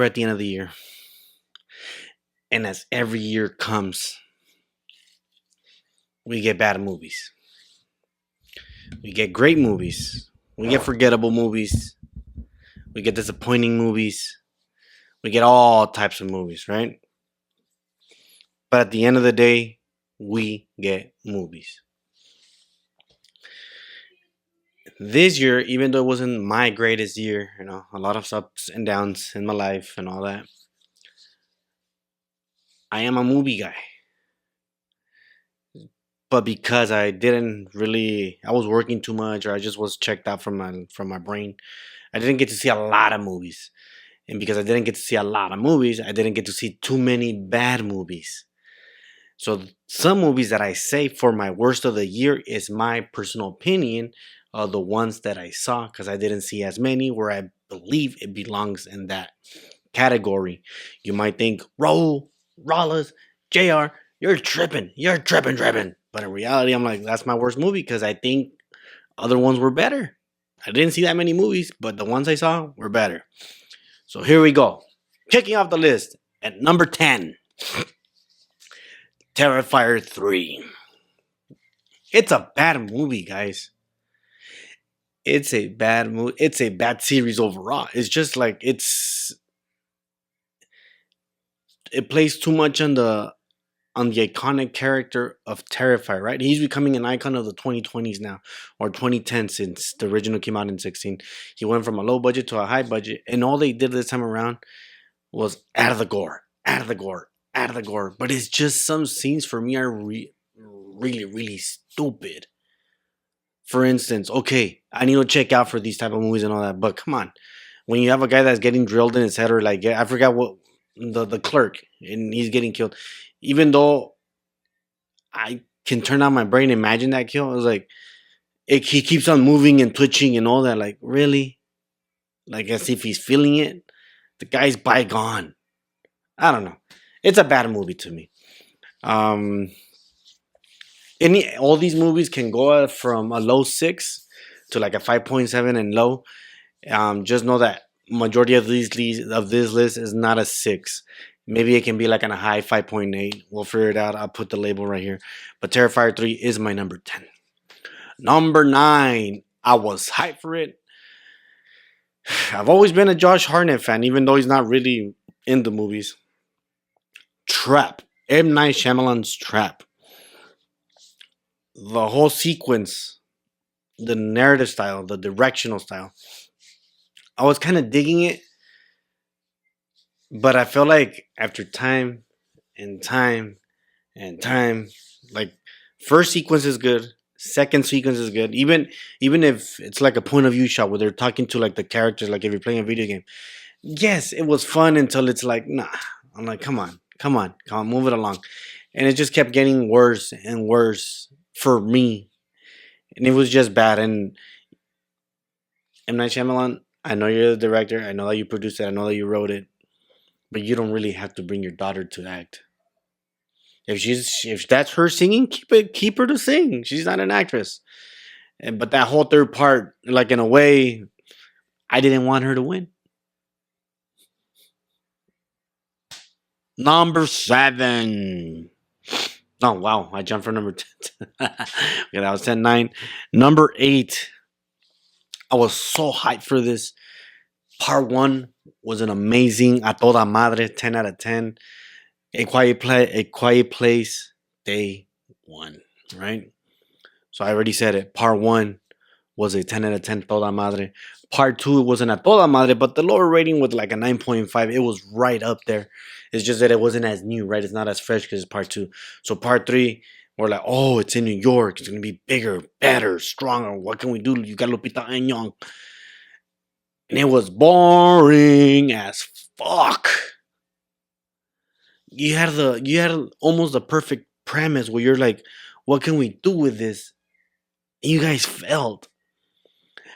we're at the end of the year. And as every year comes, we get bad movies. We get great movies. We get forgettable movies. We get disappointing movies. We get all types of movies, right? But at the end of the day, we get movies. This year, even though it wasn't my greatest year, a lot of ups and downs in my life and all that, I am a movie guy. But because I was working too much, or I just was checked out from my brain, I didn't get to see a lot of movies. And because I didn't get to see a lot of movies, I didn't get to see too many bad movies. So some movies that I say for my worst of the year is my personal opinion of the ones that I saw, because I didn't see as many where I believe it belongs in that category. You might think, Raul, Rollins, JR, you're tripping. But in reality, I'm like, that's my worst movie because I think other ones were better. I didn't see that many movies, but the ones I saw were better. So here we go. Kicking off the list at number 10, Terrifier 3. It's a bad movie, guys. It's a bad movie. It's a bad series overall. It's just like it plays too much on the iconic character of Terrifier, right? He's becoming an icon of the 2020s now, or 2010, since the original came out in 16. He went from a low budget to a high budget, and all they did this time around was add the gore. But it's just some scenes for me are really, really stupid. For instance, okay, I need to check out for these type of movies and all that, but come on. When you have a guy that's getting drilled in his head, or like, I forgot what, the clerk, and he's getting killed. Even though I can turn on my brain and imagine that kill, I was like, he keeps on moving and twitching and all that. Like, really? Like, as if he's feeling it? The guy's bygone. I don't know. It's a bad movie to me. All these movies can go from a low 6 to like a 5.7 and low. Just know that majority of this list is not a 6. Maybe it can be like on a high 5.8. We'll figure it out. I'll put the label right here. But Terrifier 3 is my number 10. Number 9. I was hyped for it. I've always been a Josh Hartnett fan, even though he's not really in the movies. Trap. M. Night Shyamalan's Trap. The whole sequence, the narrative style, the directional style, I was kind of digging it. But I feel like after time, like, first sequence is good, second sequence is good. Even if it's like a point of view shot where they're talking to like the characters, like if you're playing a video game. Yes, it was fun until it's like, nah. I'm like, come on, move it along. And it just kept getting worse and worse for me. And it was just bad. And M. Night Shyamalan, I know you're the director. I know that you produced it. I know that you wrote it. But you don't really have to bring your daughter to act. If that's her singing, keep her to sing. She's not an actress. But that whole third part, like, in a way, I didn't want her to win. Number 7. Oh, wow. I jumped from number 10. Yeah, that was 10, 9. Number 8. I was so hyped for this. Part 1 was an amazing, a toda madre, 10 out of 10. A Quiet Place, Day 1, right? So I already said it. Part 1 was a 10 out of 10, toda madre. Part 2, it wasn't a toda madre, but the lower rating was like a 9.5. It was right up there. It's just that it wasn't as new, right? It's not as fresh because it's part 2. So part 3, we're like, oh, it's in New York. It's going to be bigger, better, stronger. What can we do? You got Lupita Nyong'o. And it was boring as fuck. You had almost the perfect premise where you're like, what can we do with this? And you guys failed.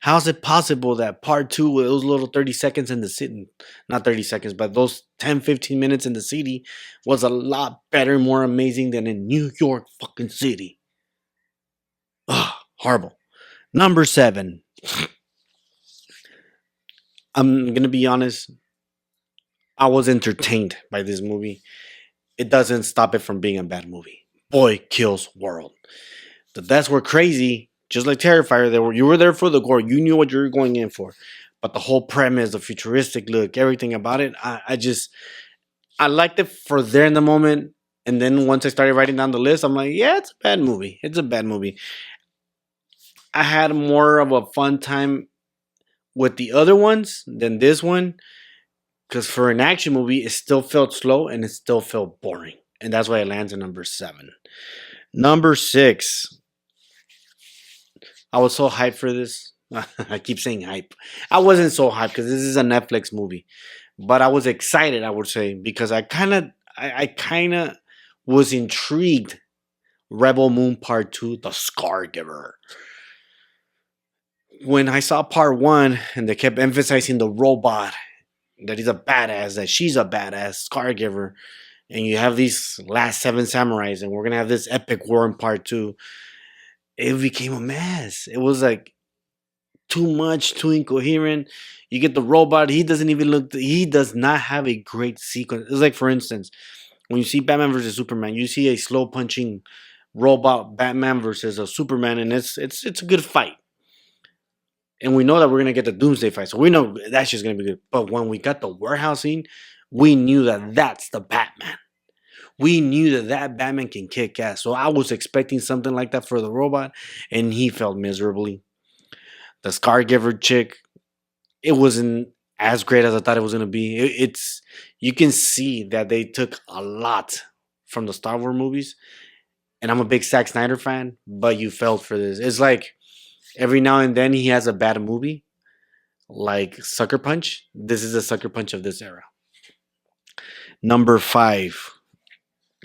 How is it possible that part 2, with those little 30 seconds in the city, not 30 seconds, but those 10, 15 minutes in the city was a lot better, more amazing than in New York fucking City? Ugh, horrible. Number 7. I'm going to be honest. I was entertained by this movie. It doesn't stop it from being a bad movie. Boy kills world. The deaths were crazy, just like Terrifier. You were there for the gore. You knew what you were going in for. But the whole premise, the futuristic look, everything about it, I liked it for there in the moment. And then once I started writing down the list, I'm like, yeah, it's a bad movie. It's a bad movie. I had more of a fun time with the other ones than this one because for an action movie, it still felt slow and it still felt boring. And that's why it lands at number 7. Number 6. I was so hyped for this. I keep saying hype. I wasn't so hyped because this is a Netflix movie, but I was excited. I would say because I kind of was intrigued. Rebel Moon Part 2, The Scar Giver. When I saw Part 1 and they kept emphasizing the robot, that he's a badass, that she's a badass, Scar Giver, and you have these last 7 samurais, and we're gonna have this epic war in Part 2. It became a mess. It was like too much, too incoherent. You get the robot, he doesn't even look, he does not have a great sequence. It's like, for instance, when you see Batman versus Superman, you see a slow punching robot Batman versus a Superman, and it's a good fight. And we know that we're gonna get the Doomsday fight, so we know that's just gonna be good. But when we got the warehouse scene, we knew that that's the Batman. We knew that that Batman can kick ass. So I was expecting something like that for the robot, and he failed miserably. The Scargiver chick, it wasn't as great as I thought it was gonna be. It's you can see that they took a lot from the Star Wars movies, and I'm a big Zack Snyder fan, but you felt for this. It's like every now and then he has a bad movie, like Sucker Punch. This is a Sucker Punch of this era. Number 5.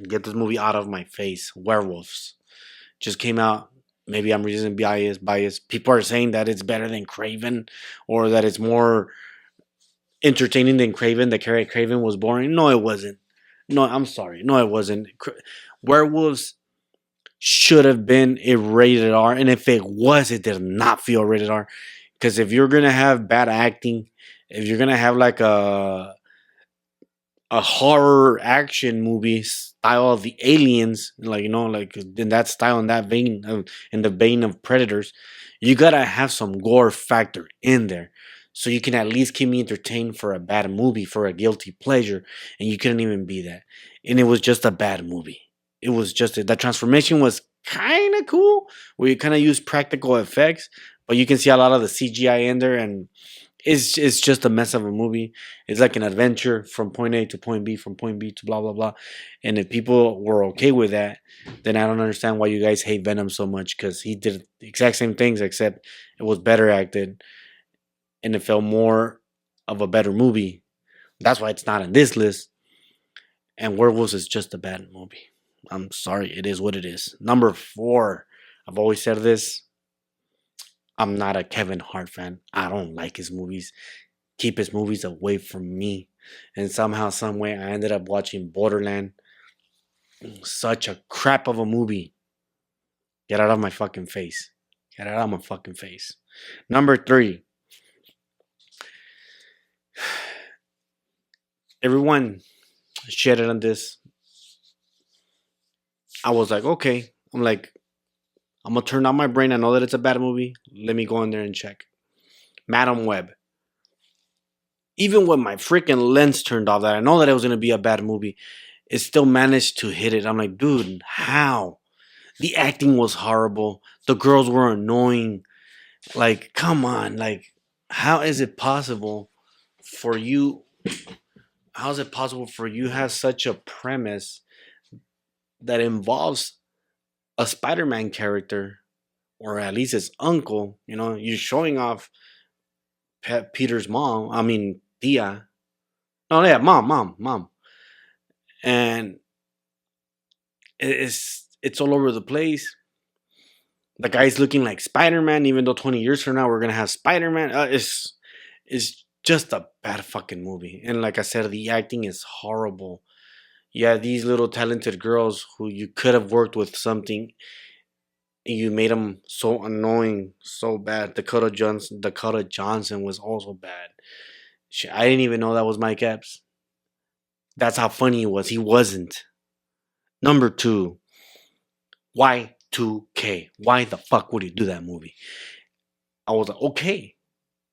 Get this movie out of my face. Werewolves just came out. Maybe I'm reason bias. People are saying that it's better than Craven, or that it's more entertaining than Craven. That Craven was boring. No, it wasn't. No, I'm sorry. No, it wasn't. Werewolves should have been a rated R, and if it was, it did not feel rated R. Because if you're gonna have bad acting, if you're gonna have like a horror action movie style of the aliens, like like in that style, in that vein, in the vein of Predators, you gotta have some gore factor in there, so you can at least keep me entertained for a bad movie, for a guilty pleasure, and you couldn't even be that, and it was just a bad movie. It was just the transformation was kind of cool, where you kind of use practical effects, but you can see a lot of the CGI in there, and it's just a mess of a movie. It's like an adventure from point A to point B, from point B to blah blah blah. And if people were okay with that, then I don't understand why you guys hate Venom so much, because he did the exact same things, except it was better acted and it felt more of a better movie. That's why it's not in this list. And Werewolves is just a bad movie. I'm sorry, it is what it is. Number 4. I've always said this. I'm not a Kevin Hart fan. I don't like his movies. Keep his movies away from me. And somehow, some way, I ended up watching Borderland. Such a crap of a movie. Get out of my fucking face. Get out of my fucking face. Number 3. Everyone shitted on this. I was like, okay. I'm like, I'm gonna turn on my brain. I know that it's a bad movie. Let me go in there and check. Madam Web. Even with my freaking lens turned off, that I know that it was gonna be a bad movie, it still managed to hit it. I'm like, dude, how? The acting was horrible. The girls were annoying. Like, come on. Like, how is it possible for you? How is it possible for you to have such a premise that involves a Spider-Man character, or at least his uncle? You're showing off Peter's mom. I mean, Tia. Oh yeah, mom. And it's all over the place. The guy's looking like Spider-Man, even though 20 years from now we're gonna have Spider-Man. It's just a bad fucking movie. And like I said, the acting is horrible. Yeah, these little talented girls who you could have worked with something, and you made them so annoying, so bad. Dakota Johnson was also bad. I didn't even know that was Mike Epps. That's how funny it was. He wasn't. Number two, Y2K. Why the fuck would he do that movie? I was like, okay.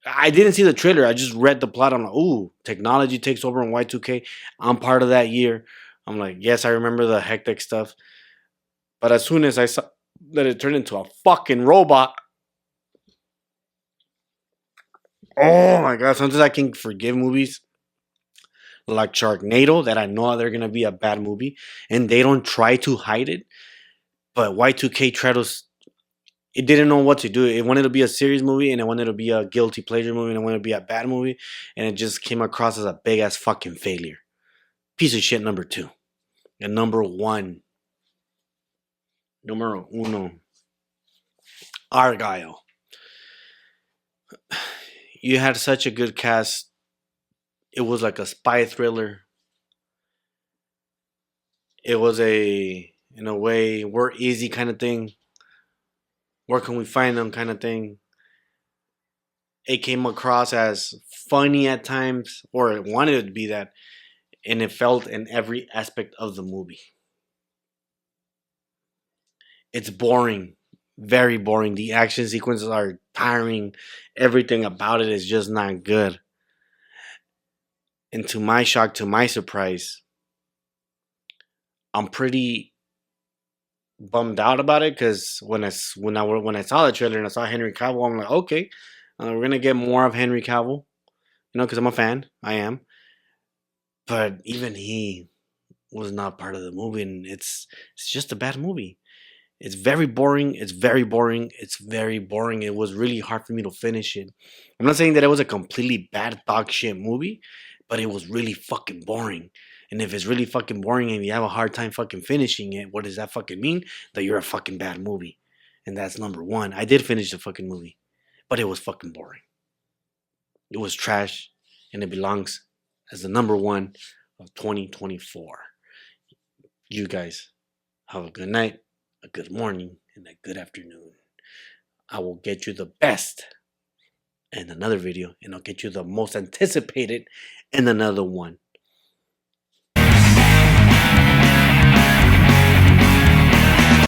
I didn't see the trailer. I just read the plot. I'm like, ooh, technology takes over in Y2K. I'm part of that year. I'm like, yes, I remember the hectic stuff. But as soon as I saw that it turned into a fucking robot, oh my god, sometimes I can forgive movies like Sharknado that I know they're gonna be a bad movie and they don't try to hide it. But Y2K tried to. It didn't know what to do. It wanted to be a serious movie and it wanted to be a guilty pleasure movie and it wanted to be a bad movie, and it just came across as a big ass fucking failure. Piece of shit number two. And number one, numero uno, Argyle. You had such a good cast. It was like a spy thriller. It was in a way, we're easy kind of thing. Where can we find them kind of thing. It came across as funny at times, or it wanted to be that, and it felt in every aspect of the movie. It's boring, very boring. The action sequences are tiring. Everything about it is just not good. And to my shock, to my surprise, I'm pretty bummed out about it because when I saw the trailer and I saw Henry Cavill, I'm like, okay, we're gonna get more of Henry Cavill, because I'm a fan. I am, but even he was not part of the movie, and it's just a bad movie. It's very boring. It's very boring. It's very boring. It was really hard for me to finish it. I'm not saying that it was a completely bad dog shit movie, but it was really fucking boring. And if it's really fucking boring and you have a hard time fucking finishing it, what does that fucking mean? That you're a fucking bad movie. And that's number one. I did finish the fucking movie, but it was fucking boring. It was trash, and it belongs as the number one of 2024. You guys have a good night, a good morning, and a good afternoon. I will get you the best in another video, and I'll get you the most anticipated in another one.